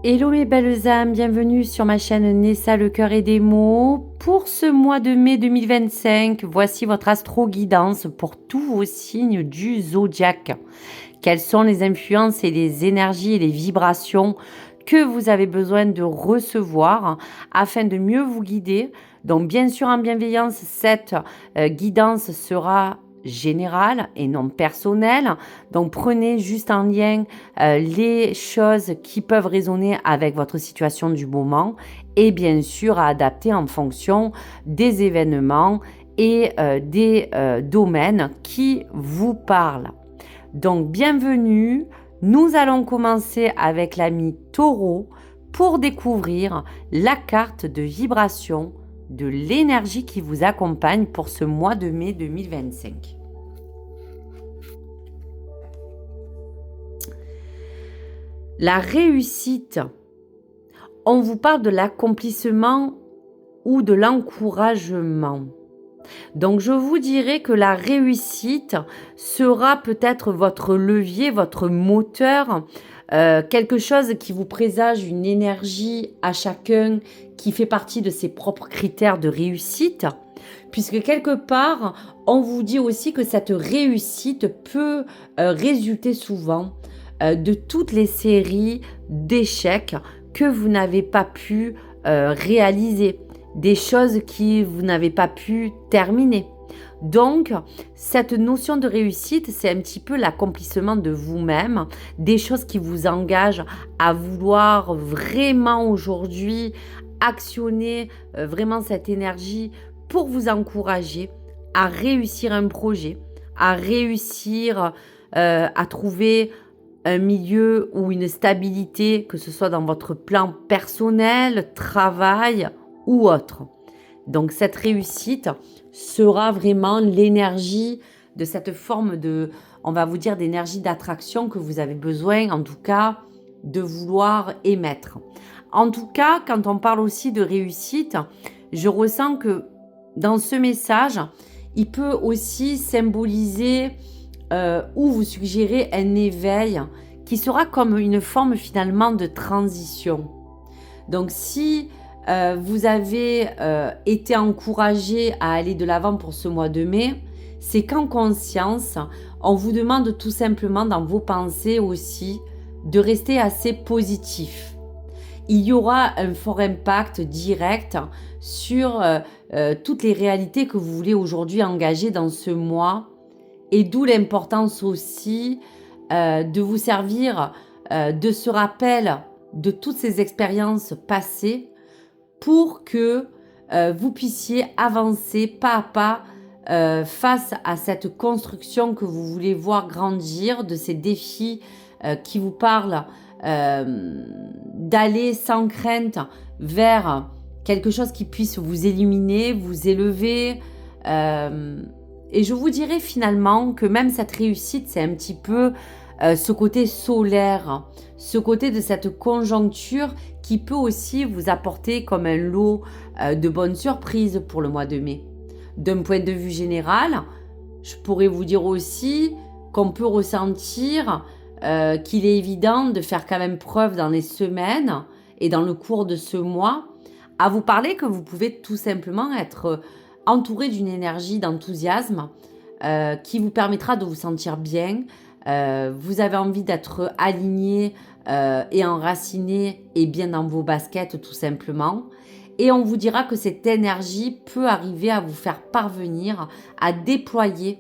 Hello mes belles âmes, bienvenue sur ma chaîne Nessa le cœur et des mots. Pour ce mois de mai 2025, voici votre astro-guidance pour tous vos signes du zodiaque. Quelles sont les influences et les énergies et les vibrations que vous avez besoin de recevoir afin de mieux vous guider. Donc bien sûr en bienveillance, cette guidance sera générale et non personnelle. Donc prenez juste en lien les choses qui peuvent résonner avec votre situation du moment et bien sûr à adapter en fonction des événements et des domaines qui vous parlent. Donc bienvenue, nous allons commencer avec l'ami Taureau pour découvrir la carte de vibration de l'énergie qui vous accompagne pour ce mois de mai 2025. La réussite, on vous parle de l'accomplissement ou de l'encouragement. Donc je vous dirais que la réussite sera peut-être votre levier, votre moteur, quelque chose qui vous présage une énergie à chacun qui fait partie de ses propres critères de réussite. Puisque quelque part, on vous dit aussi que cette réussite peut résulter souvent de toutes les séries d'échecs que vous n'avez pas pu réaliser, des choses que vous n'avez pas pu terminer. Donc, cette notion de réussite, c'est un petit peu l'accomplissement de vous-même, des choses qui vous engagent à vouloir vraiment aujourd'hui actionner vraiment cette énergie pour vous encourager à réussir un projet, à réussir à trouver un milieu ou une stabilité, que ce soit dans votre plan personnel, travail ou autre. Donc cette réussite sera vraiment l'énergie de cette forme de, on va vous dire, d'énergie d'attraction que vous avez besoin, en tout cas, de vouloir émettre. En tout cas, quand on parle aussi de réussite, je ressens que dans ce message, il peut aussi symboliser ou vous suggérer un éveil qui sera comme une forme finalement de transition. Donc si vous avez été encouragé à aller de l'avant pour ce mois de mai, c'est qu'en conscience, on vous demande tout simplement dans vos pensées aussi de rester assez positif. Il y aura un fort impact direct sur toutes les réalités que vous voulez aujourd'hui engager dans ce mois, et d'où l'importance aussi de vous servir de ce rappel de toutes ces expériences passées pour que vous puissiez avancer pas à pas face à cette construction que vous voulez voir grandir, de ces défis qui vous parlent d'aller sans crainte vers quelque chose qui puisse vous éliminer, vous élever. Et je vous dirais finalement que même cette réussite, c'est un petit peu ce côté solaire, ce côté de cette conjoncture qui peut aussi vous apporter comme un lot de bonnes surprises pour le mois de mai. D'un point de vue général, je pourrais vous dire aussi qu'on peut ressentir qu'il est évident de faire quand même preuve dans les semaines et dans le cours de ce mois à vous parler que vous pouvez tout simplement être entouré d'une énergie d'enthousiasme qui vous permettra de vous sentir bien. Vous avez envie d'être aligné et enraciné et bien dans vos baskets tout simplement. Et on vous dira que cette énergie peut arriver à vous faire parvenir à déployer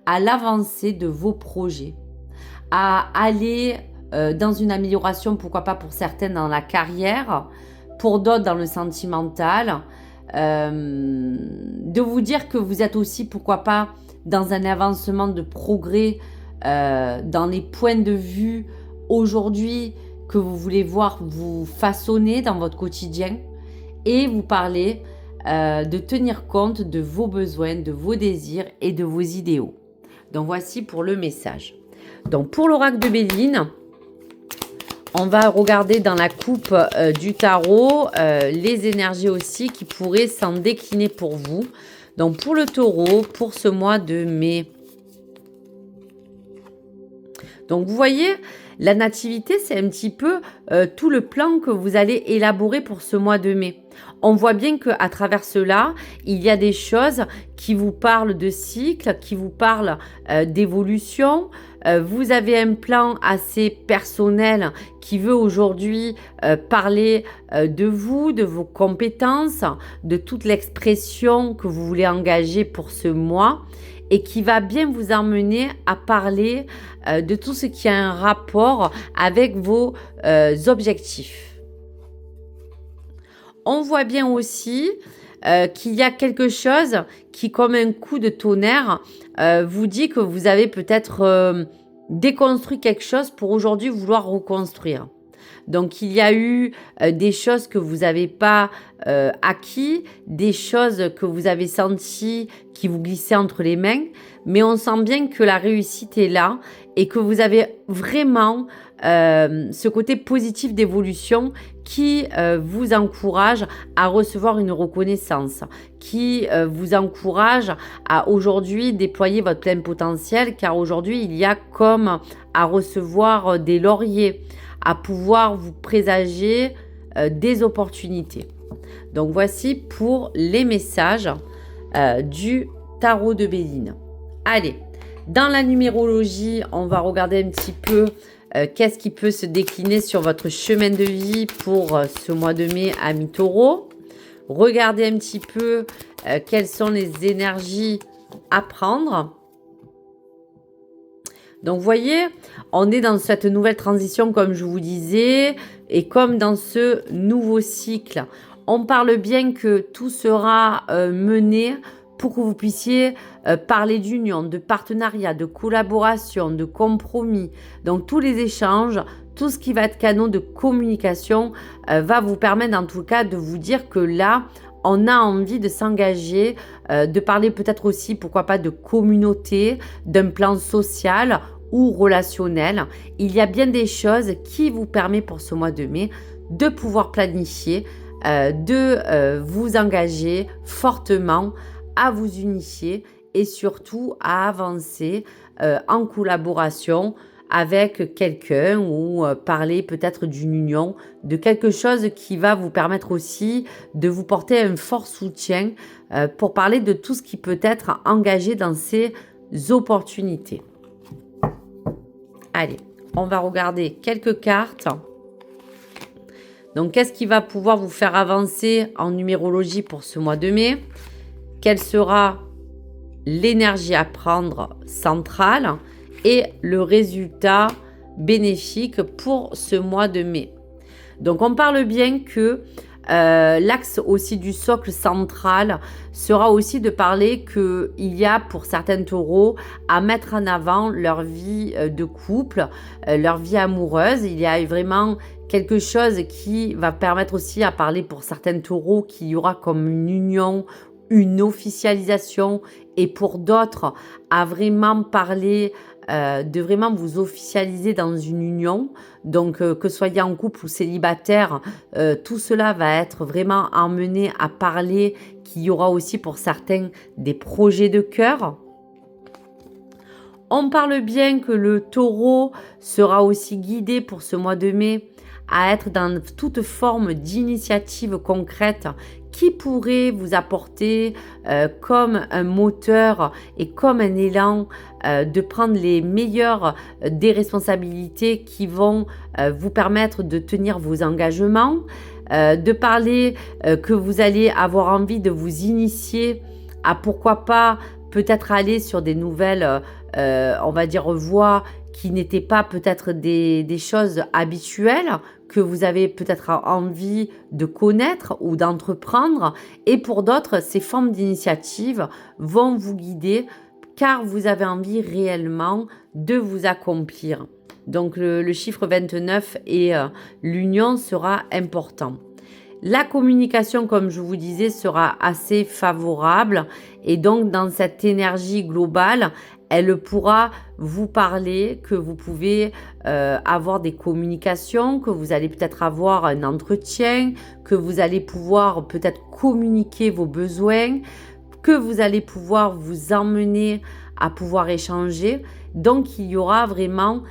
à l'avancée de vos projets, à aller dans une amélioration, pourquoi pas pour certaines dans la carrière, pour d'autres dans le sentimental, de vous dire que vous êtes aussi, pourquoi pas, dans un avancement de progrès dans les points de vue aujourd'hui que vous voulez voir vous façonner dans votre quotidien, et vous parler de tenir compte de vos besoins, de vos désirs et de vos idéaux. Donc voici pour le message. Donc pour l'oracle de Béline, on va regarder dans la coupe du tarot les énergies aussi qui pourraient s'en décliner pour vous. Donc pour le taureau, pour ce mois de mai. Donc vous voyez, la nativité, c'est un petit peu tout le plan que vous allez élaborer pour ce mois de mai. On voit bien qu'à travers cela, il y a des choses qui vous parlent de cycle, qui vous parlent d'évolution. Vous avez un plan assez personnel qui veut aujourd'hui parler de vous, de vos compétences, de toute l'expression que vous voulez engager pour ce mois et qui va bien vous emmener à parler de tout ce qui a un rapport avec vos objectifs. On voit bien aussi qu'il y a quelque chose qui, comme un coup de tonnerre, vous dit que vous avez peut-être déconstruit quelque chose pour aujourd'hui vouloir reconstruire. Donc, il y a eu des choses que vous n'avez pas acquis, des choses que vous avez senties qui vous glissaient entre les mains, mais on sent bien que la réussite est là et que vous avez vraiment ce côté positif d'évolution qui vous encourage à recevoir une reconnaissance, qui vous encourage à aujourd'hui déployer votre plein potentiel, car aujourd'hui, il y a comme à recevoir des lauriers, à pouvoir vous présager des opportunités. Donc voici pour les messages du tarot de Béline. Allez, dans la numérologie, on va regarder un petit peu qu'est-ce qui peut se décliner sur votre chemin de vie pour ce mois de mai à mi-taureau. Regardez un petit peu quelles sont les énergies à prendre. Donc, vous voyez, on est dans cette nouvelle transition, comme je vous disais, et comme dans ce nouveau cycle. On parle bien que tout sera mené pour que vous puissiez parler d'union, de partenariat, de collaboration, de compromis. Donc, tous les échanges, tout ce qui va être canaux de communication va vous permettre, en tout cas, de vous dire que là, on a envie de s'engager, de parler peut-être aussi, pourquoi pas, de communauté, d'un plan social ou relationnel. Il y a bien des choses qui vous permettent pour ce mois de mai de pouvoir planifier, de vous engager fortement à vous unifier et surtout à avancer en collaboration avec quelqu'un ou parler peut-être d'une union, de quelque chose qui va vous permettre aussi de vous porter un fort soutien pour parler de tout ce qui peut être engagé dans ces opportunités. Allez, on va regarder quelques cartes. Donc, qu'est-ce qui va pouvoir vous faire avancer en numérologie pour ce mois de mai? Quelle sera l'énergie à prendre centrale et le résultat bénéfique pour ce mois de mai? Donc, on parle bien que l'axe aussi du socle central sera aussi de parler qu'il y a pour certains taureaux à mettre en avant leur vie de couple, leur vie amoureuse. Il y a vraiment quelque chose qui va permettre aussi à parler pour certains taureaux qu'il y aura comme une union, une officialisation, et pour d'autres à vraiment parler de vraiment vous officialiser dans une union. Donc que soyez en couple ou célibataire, tout cela va être vraiment emmené à parler qu'il y aura aussi pour certains des projets de cœur. On parle bien que le taureau sera aussi guidé pour ce mois de mai à être dans toute forme d'initiative concrète qui pourrait vous apporter comme un moteur et comme un élan de prendre les meilleures des responsabilités qui vont vous permettre de tenir vos engagements, de parler que vous allez avoir envie de vous initier à pourquoi pas peut-être aller sur des nouvelles, on va dire, voies qui n'étaient pas peut-être des choses habituelles que vous avez peut-être envie de connaître ou d'entreprendre. Et pour d'autres, ces formes d'initiative vont vous guider car vous avez envie réellement de vous accomplir. Donc le chiffre 29 et l'union sera important. La communication, comme je vous disais, sera assez favorable et donc dans cette énergie globale, elle pourra vous parler que vous pouvez avoir des communications, que vous allez peut-être avoir un entretien, que vous allez pouvoir peut-être communiquer vos besoins, que vous allez pouvoir vous emmener à pouvoir échanger. Donc, il y aura vraiment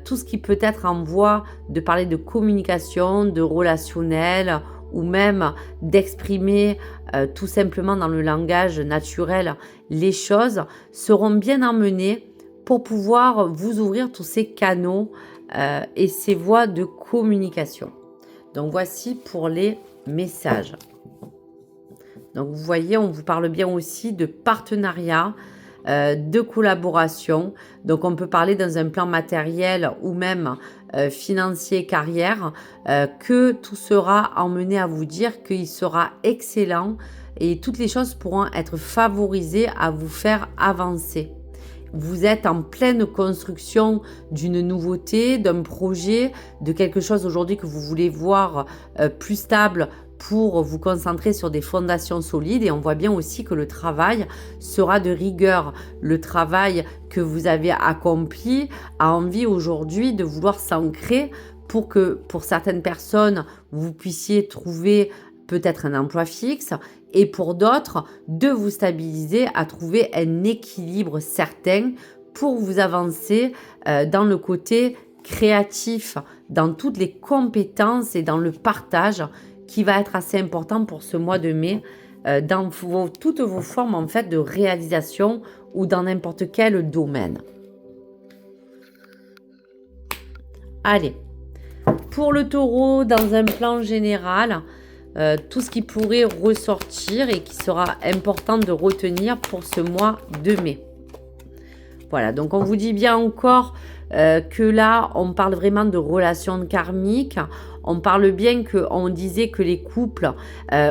tout ce qui peut être en voie de parler de communication, de relationnel ou même d'exprimer tout simplement dans le langage naturel les choses seront bien emmenées pour pouvoir vous ouvrir tous ces canaux et ces voies de communication. Donc voici pour les messages. Donc vous voyez, on vous parle bien aussi de partenariat, de collaboration. Donc on peut parler dans un plan matériel ou même financier, carrière, que tout sera emmené à vous dire qu'il sera excellent et toutes les choses pourront être favorisées à vous faire avancer. Vous êtes en pleine construction d'une nouveauté, d'un projet, de quelque chose aujourd'hui que vous voulez voir plus stable pour vous concentrer sur des fondations solides. Et on voit bien aussi que le travail sera de rigueur. Le travail que vous avez accompli a envie aujourd'hui de vouloir s'ancrer pour que pour certaines personnes, vous puissiez trouver peut-être un emploi fixe et pour d'autres, de vous stabiliser à trouver un équilibre certain pour vous avancer dans le côté créatif, dans toutes les compétences et dans le partage qui va être assez important pour ce mois de mai dans toutes vos formes en fait de réalisation ou dans n'importe quel domaine. Allez, pour le taureau, dans un plan général, tout ce qui pourrait ressortir et qui sera important de retenir pour ce mois de mai. Voilà, donc on vous dit bien encore que là, on parle vraiment de relations karmiques. On parle bien qu'on disait que les couples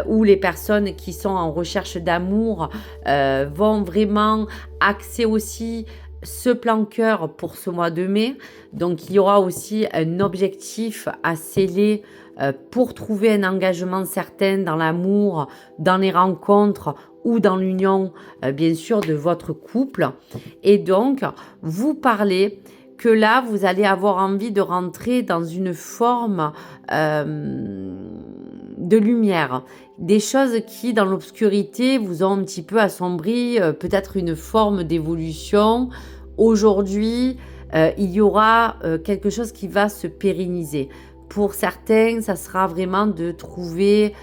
ou les personnes qui sont en recherche d'amour vont vraiment axer aussi ce plan cœur pour ce mois de mai. Donc, il y aura aussi un objectif à sceller pour trouver un engagement certain dans l'amour, dans les rencontres ou dans l'union, bien sûr, de votre couple. Et donc, vous parlez que là, vous allez avoir envie de rentrer dans une forme de lumière. Des choses qui, dans l'obscurité, vous ont un petit peu assombri, peut-être une forme d'évolution. Aujourd'hui, il y aura quelque chose qui va se pérenniser. Pour certains, ça sera vraiment de trouver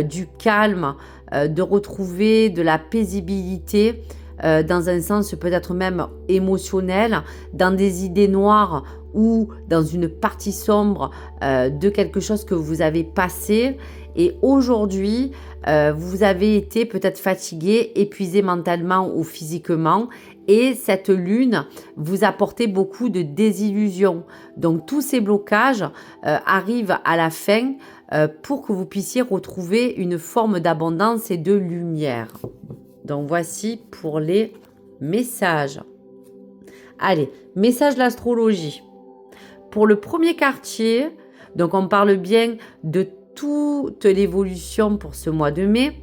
du calme, de retrouver de la paisibilité, dans un sens peut-être même émotionnel, dans des idées noires ou dans une partie sombre de quelque chose que vous avez passé. Et aujourd'hui, vous avez été peut-être fatigué, épuisé mentalement ou physiquement. Et cette lune vous apportait beaucoup de désillusions. Donc tous ces blocages arrivent à la fin pour que vous puissiez retrouver une forme d'abondance et de lumière. Donc voici pour les messages. Allez, message de l'astrologie. Pour le premier quartier, donc on parle bien de toute l'évolution pour ce mois de mai.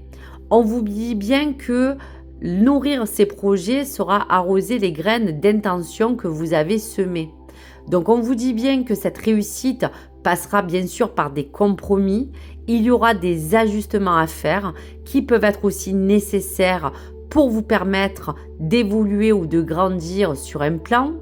On vous dit bien que nourrir ces projets sera arroser les graines d'intention que vous avez semées. Donc on vous dit bien que cette réussite passera bien sûr par des compromis. Il y aura des ajustements à faire qui peuvent être aussi nécessaires pour vous permettre d'évoluer ou de grandir sur un plan.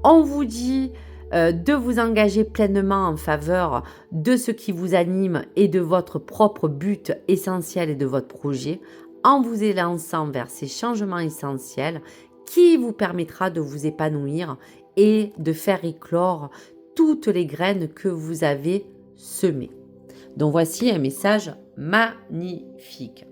On vous dit de vous engager pleinement en faveur de ce qui vous anime et de votre propre but essentiel et de votre projet, en vous élançant vers ces changements essentiels qui vous permettra de vous épanouir et de faire éclore toutes les graines que vous avez semées. Donc voici un message magnifique.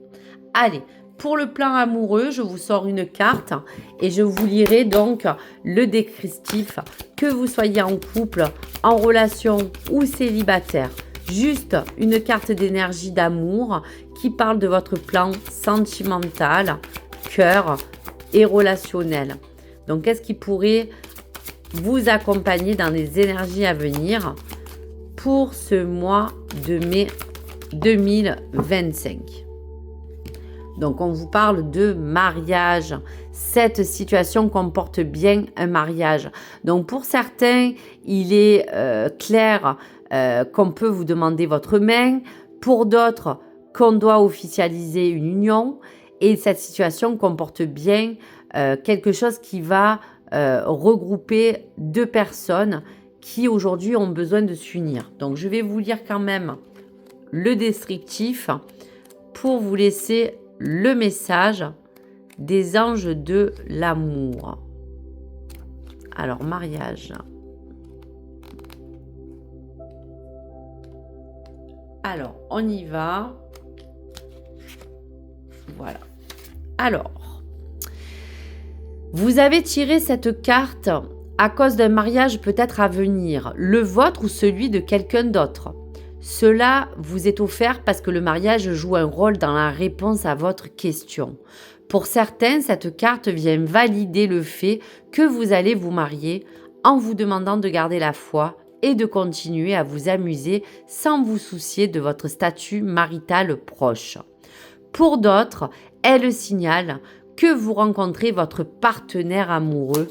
Allez, pour le plan amoureux, je vous sors une carte et je vous lirai donc le descriptif, que vous soyez en couple, en relation ou célibataire. Juste une carte d'énergie d'amour qui parle de votre plan sentimental, cœur et relationnel. Donc, qu'est-ce qui pourrait vous accompagner dans les énergies à venir pour ce mois de mai 2025? Donc, on vous parle de mariage. Cette situation comporte bien un mariage. Donc, pour certains, il est clair qu'on peut vous demander votre main. Pour d'autres, qu'on doit officialiser une union. Et cette situation comporte bien quelque chose qui va regrouper deux personnes qui aujourd'hui ont besoin de s'unir. Donc je vais vous lire quand même le descriptif pour vous laisser le message des anges de l'amour. Alors, mariage. Alors, on y va. Voilà. Alors, vous avez tiré cette carte à cause d'un mariage peut-être à venir, le vôtre ou celui de quelqu'un d'autre. Cela vous est offert parce que le mariage joue un rôle dans la réponse à votre question. Pour certains, cette carte vient valider le fait que vous allez vous marier en vous demandant de garder la foi et de continuer à vous amuser sans vous soucier de votre statut marital proche. Pour d'autres, elle signale que vous rencontrez votre partenaire amoureux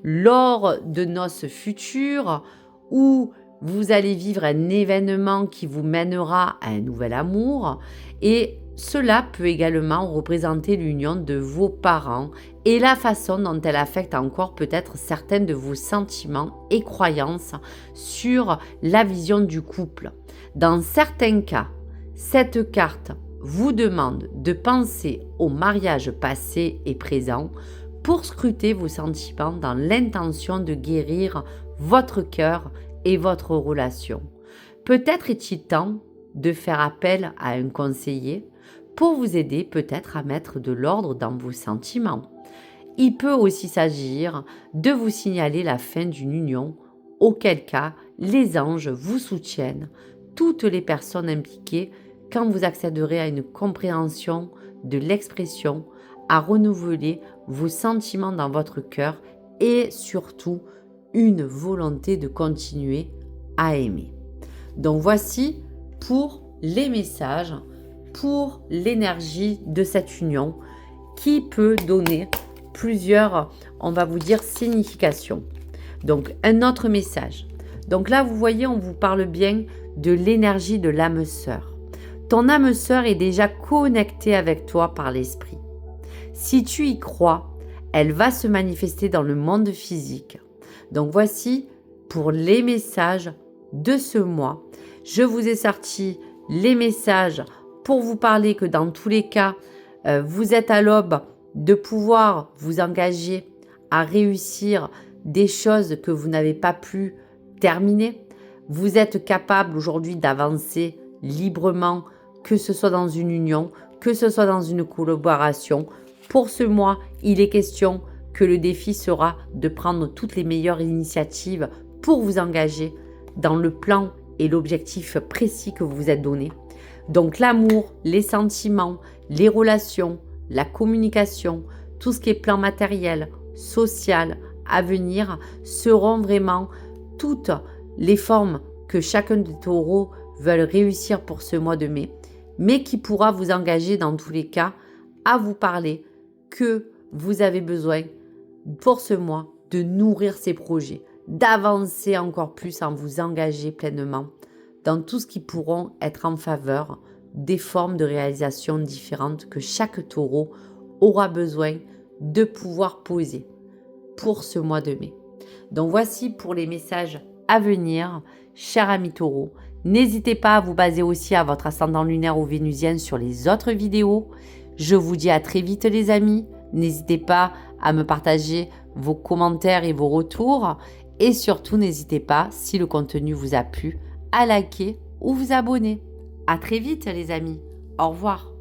lors de noces futures ou vous allez vivre un événement qui vous mènera à un nouvel amour et cela peut également représenter l'union de vos parents et la façon dont elle affecte encore peut-être certains de vos sentiments et croyances sur la vision du couple. Dans certains cas, cette carte vous demande de penser au mariage passé et présent pour scruter vos sentiments dans l'intention de guérir votre cœur et votre relation. Peut-être est-il temps de faire appel à un conseiller pour vous aider peut-être à mettre de l'ordre dans vos sentiments. Il peut aussi s'agir de vous signaler la fin d'une union, auquel cas les anges vous soutiennent, toutes les personnes impliquées, quand vous accéderez à une compréhension de l'expression, à renouveler vos sentiments dans votre cœur et surtout une volonté de continuer à aimer. Donc voici pour les messages, pour l'énergie de cette union qui peut donner plusieurs, on va vous dire, significations. Donc un autre message. Donc là, vous voyez, on vous parle bien de l'énergie de l'âme sœur. Ton âme sœur est déjà connectée avec toi par l'esprit. Si tu y crois, elle va se manifester dans le monde physique. Donc voici pour les messages de ce mois. Je vous ai sorti les messages pour vous parler que dans tous les cas, vous êtes à l'aube de pouvoir vous engager à réussir des choses que vous n'avez pas pu terminer. Vous êtes capable aujourd'hui d'avancer librement, que ce soit dans une union, que ce soit dans une collaboration. Pour ce mois, il est question que le défi sera de prendre toutes les meilleures initiatives pour vous engager dans le plan et l'objectif précis que vous vous êtes donné. Donc l'amour, les sentiments, les relations, la communication, tout ce qui est plan matériel, social, à venir, seront vraiment toutes les formes que chacun des taureaux veulent réussir pour ce mois de mai, mais qui pourra vous engager dans tous les cas à vous parler que vous avez besoin pour ce mois de nourrir ces projets, d'avancer encore plus en vous engager pleinement dans tout ce qui pourront être en faveur des formes de réalisation différentes que chaque taureau aura besoin de pouvoir poser pour ce mois de mai. Donc voici pour les messages à venir, chers amis taureaux. N'hésitez pas à vous baser aussi à votre ascendant lunaire ou vénusien sur les autres vidéos. Je vous dis à très vite les amis. N'hésitez pas à me partager vos commentaires et vos retours. Et surtout, n'hésitez pas, si le contenu vous a plu, à liker ou vous abonner. À très vite les amis. Au revoir.